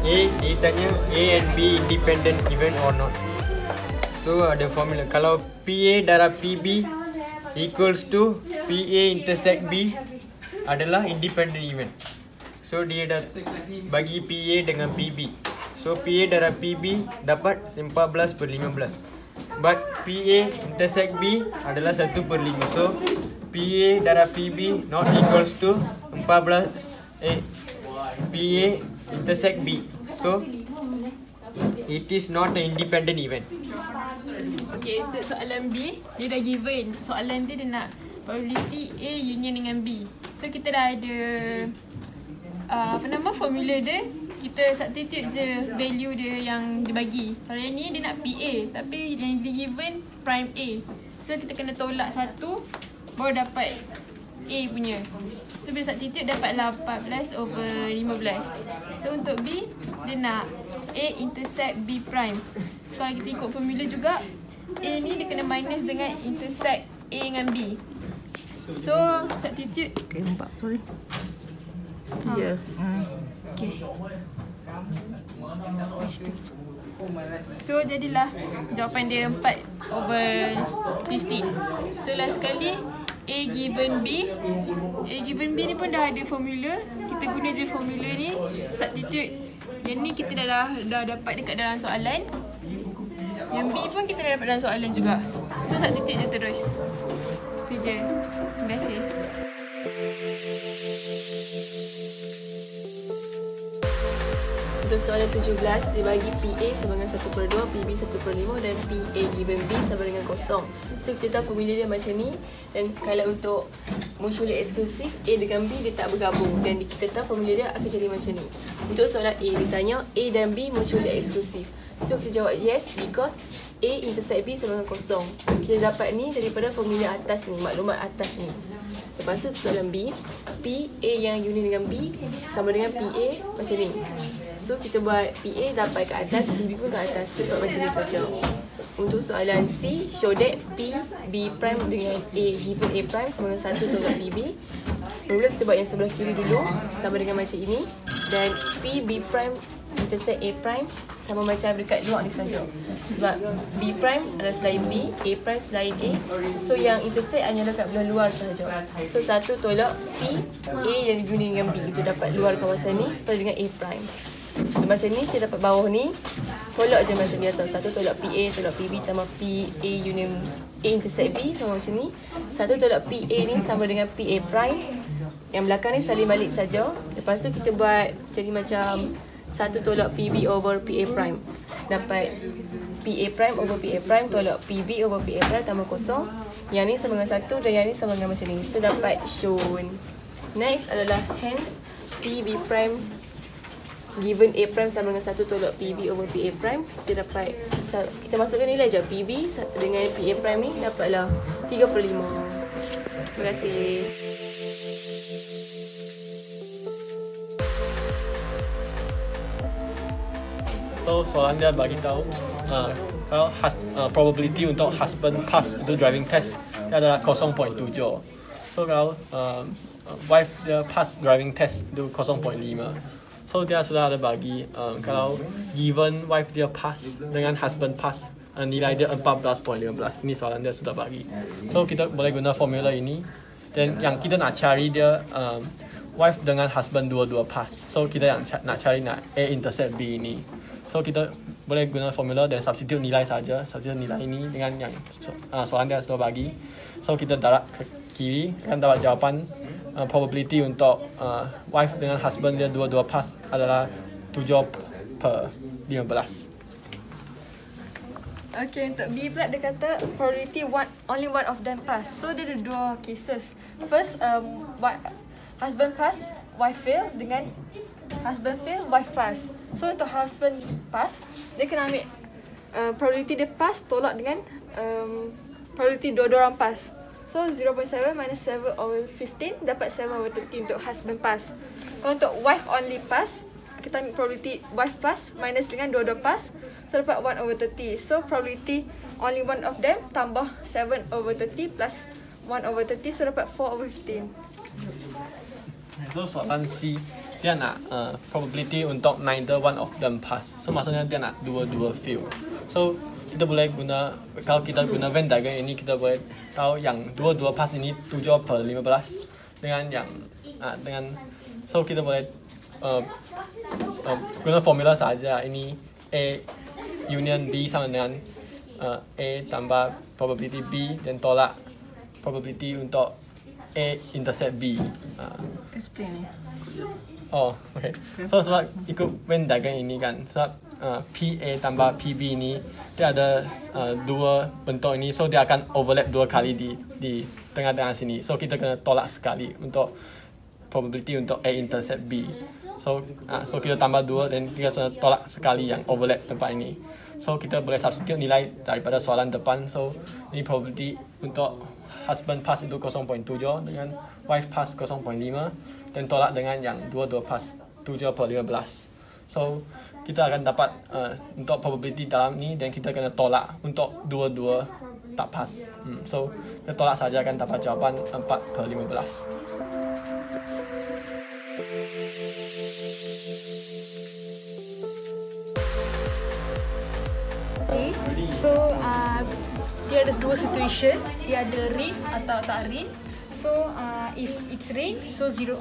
dia tanya A and B independent event or not. So ada formula. Kalau PA darab PB equals to PA intersect B adalah independent event. So dia dah bagi PA dengan PB. So PA darab PB dapat 14/15. But PA intersect B adalah 1/5. So PA darab PB not equals to 14 PA intersect B. So it is not an independent event. Okay, untuk soalan B, dia dah given. Soalan dia nak probability A union dengan B. So kita dah ada formula dia. Kita substitute je value dia yang dia bagi. Kalau yang ni dia nak PA, tapi yang dia given prime A. So kita kena tolak satu baru dapat A punya. So bila substitute dapatlah 14/15. So untuk B, dia nak A intersect B prime. So kalau kita ikut formula juga, A ni dia kena minus dengan intersect A dengan B. So substitute. Okay, 4 sorry. Ya. Okay. So jadilah jawapan dia 4/15. So last sekali A given B. A given B ni pun dah ada formula. Kita guna je formula ni, substitute. Yang ni kita dah dapat dekat dalam soalan. Yang B pun kita dah dapat dalam soalan juga. So substitute je terus. Itu je. Terima kasih. Untuk soalan 17, dia bagi PA sama dengan 1/2, PB 1/5 dan PA given B sama dengan 0. So kita tahu formula dia macam ni. Dan kalau untuk munculnya eksklusif, A dengan B dia tak bergabung. Dan kita tahu formula dia akan jadi macam ni. Untuk soalan A, dia tanya A dan B munculnya eksklusif. So kita jawab yes because A intersect B sama dengan 0. Kita dapat ni daripada formula atas ni, maklumat atas ni. Lepas tu soalan B, P A yang union dengan B sama dengan PA macam ni. So kita buat PA dapat kat atas, PB pun kat atas. So buat macam ni saja. Untuk soalan C, show that P B prime dengan A given A prime sama dengan 1 tolak PB. Mula kita buat yang sebelah kiri dulu sama dengan macam ini. Dan P B prime intersect A prime sama macam dekat luar ni saja. Sebab B prime adalah selain B, A prime selain A. So yang intersect hanya dekat belah luar sahaja. So 1 tolak P A yang union dengan B itu dapat luar kawasan ni pada dengan A prime. So, macam ni kita dapat bawah ni tolak je macam biasa. 1 tolak PA tolak PB tambah PA union A intersect B sama macam ni. 1 tolak PA ni sama dengan PA prime. Yang belakang ni salin balik saja. Lepas tu kita buat jadi macam 1 tolak PB over PA prime. Dapat PA prime over PA prime tolak PB over PA prime tambah 0. Yang ni sama dengan 1 dan yang ni sama dengan macam ni. So dapat shown. Next adalah hence PB prime given A prime sama dengan 1 tolak PB over PA prime. Kita dapat, kita masukkan nilai je PB dengan PA prime ni dapatlah 3/5. Terima kasih. So soalan dia bagi tahu kalau probability untuk husband pass itu driving test dia adalah 0.7. So kalau wife dia pass driving test itu 0.5. So dia sudah ada bagi kalau given wife dia pass dengan husband pass nilai dia 14.15. Ini soalan dia sudah bagi. So kita boleh guna formula ini. Dan yang kita nak cari dia wife dengan husband dua-dua pass. So kita yang nak cari nak A intersect B ini. So kita boleh guna formula dan substitute nilai saja. Substitute nilai ini dengan yang soalan dia sudah bagi. So kita darab ke kiri akan dapat jawapan probability untuk wife dengan husband dia dua-dua pass adalah 7/15. Okay, untuk B pula dia kata probability only one of them pass. So dia ada dua cases. First, husband pass, wife fail dengan husband fail, wife pass. So untuk husband pass, dia kena ambil probability dia pass tolak dengan probability dua-dua orang pass. So 0.7 minus 7/15 dapat 7/30 untuk husband pass. Kalau untuk wife only pass, kita ambil probability wife pass minus dengan dua-dua pass. So dapat 1/30. So probability only one of them tambah 7/30 plus 1/30. So dapat 4/15. So soalan C, dia nak probability untuk neither one of them pass. So maksudnya dia nak dua-dua fail. So kita boleh guna, kalau kita guna Venn diagram ini, kita boleh tahu yang dua-dua pass ini 7/15 dengan yang so kita boleh guna formula saja. Ini A union B sama dengan A tambah probability B dan tolak probability untuk A intercept B. Explain ni. Oh, okay. So sebab ikut Venn diagram ini kan, sebab PA tambah PB ini dia ada dua bentuk ini, so dia akan overlap dua kali di tengah-tengah sini. So kita kena tolak sekali untuk probability untuk A intercept B. So kita tambah dua dan kita kena tolak sekali yang overlap tempat ini. So kita boleh substitute nilai daripada soalan depan. So ini probability untuk husband pass itu 0.7 dengan wife pass 0.5 dan tolak dengan yang dua-dua pass 7/15. So kita akan dapat untuk probability dalam ni dan kita kena tolak untuk dua-dua tak pass. So kita tolak saja akan dapat jawapan 4/15. Okay, so dia ada dua situation. Dia ada rain atau tak rain. So if it's rain, so 0.4.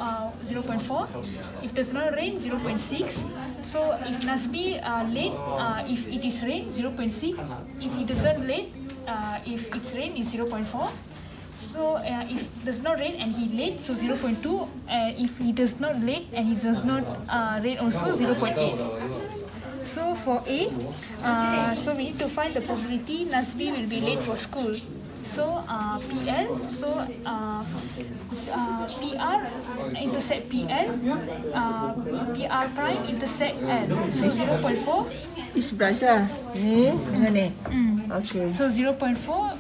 If there's not rain, 0.6. So if Nazmi late, if it is rain, 0.6. If it doesn't late, if it's rain, is 0.4. So if there's no rain and he late, so 0.2. If he does not late and he does not rain also, 0.8. So for A, so we need to find the probability Nazmi will be late for school. So PL, so PR intersect PL, PR prime intersect L. So 0.4. Is belajar ni dengan ni. Okay. So 0.4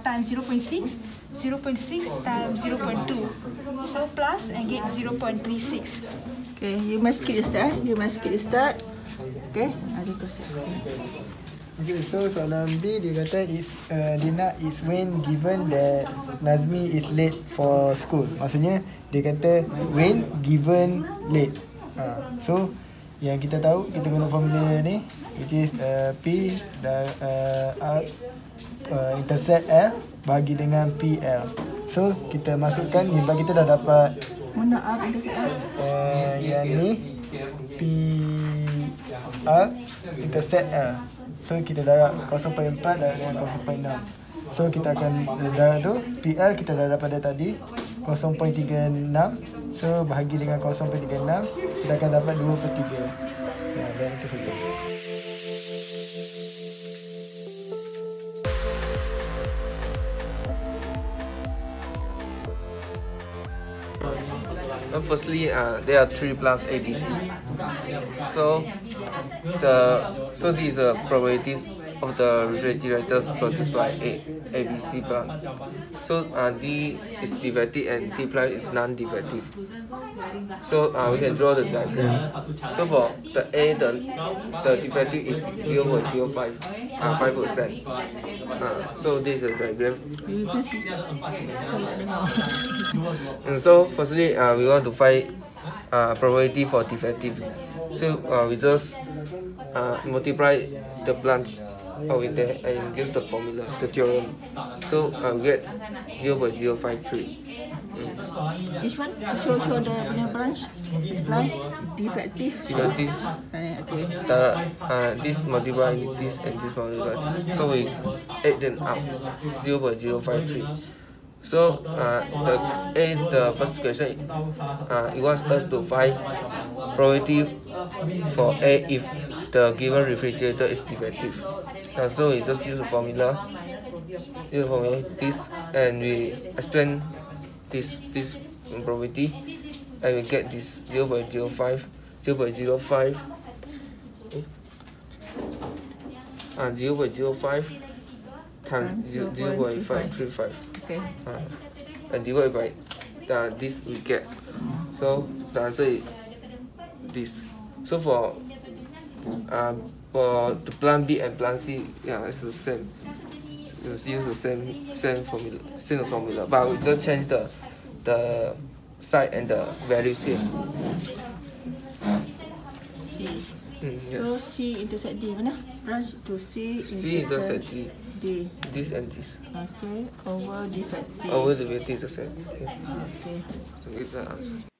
times 0.6, 0.6 times 0.2. So plus and get 0.36. Okay, you must skip the start. You must skip the start. Okay, ada question. Okay, so soalan B dia kata dia nak is when given that Nazmi is late for school. Maksudnya dia kata when given late. So yang kita tahu kita guna formula ni, which is P dan R intercept L bagi dengan PL. So kita masukkan ni, bagi kita dah dapat Mana R intercept L? yang ni P R intercept L. So kita darab 0.4 dan dengan 0.6. So kita akan darab tu PL kita dah dapat dari tadi 0.36. So bahagi dengan 0.36 kita akan dapat 2/3. Dan itu saja. Firstly, there are 3 plus ABC. So these are probabilities of the refrigerators produced by ABC plant. So D is defective and D prime is non-defective. So we can draw the diagram. So for the A, the defective is 0.05, 5%. So this is the diagram. And so firstly, we want to find probability for defective. So we just multiply the plant over there and use the formula, the theorem. So we get 0.053. Which one? Show the punya branch. Like defective. Defective. Okay. This multiply this and this multiply. So we add them up, 0.053. So the first question, it wants us to find probability for A if the given refrigerator is defective. So we just use the formula, this, and we explain this probability, and we get this 0.05 times 0.535. Okay. And divided by this we get. So the answer is this. So for the plan B and plan C, yeah, it's the same. Just use the same formula, but we just change the side and the values here. Yes. So C intersect D mana? Branch to C C intersect D. D. This and this. Okay. Over defective. Over the defective intersect. Okay. Okay. So it's the answer.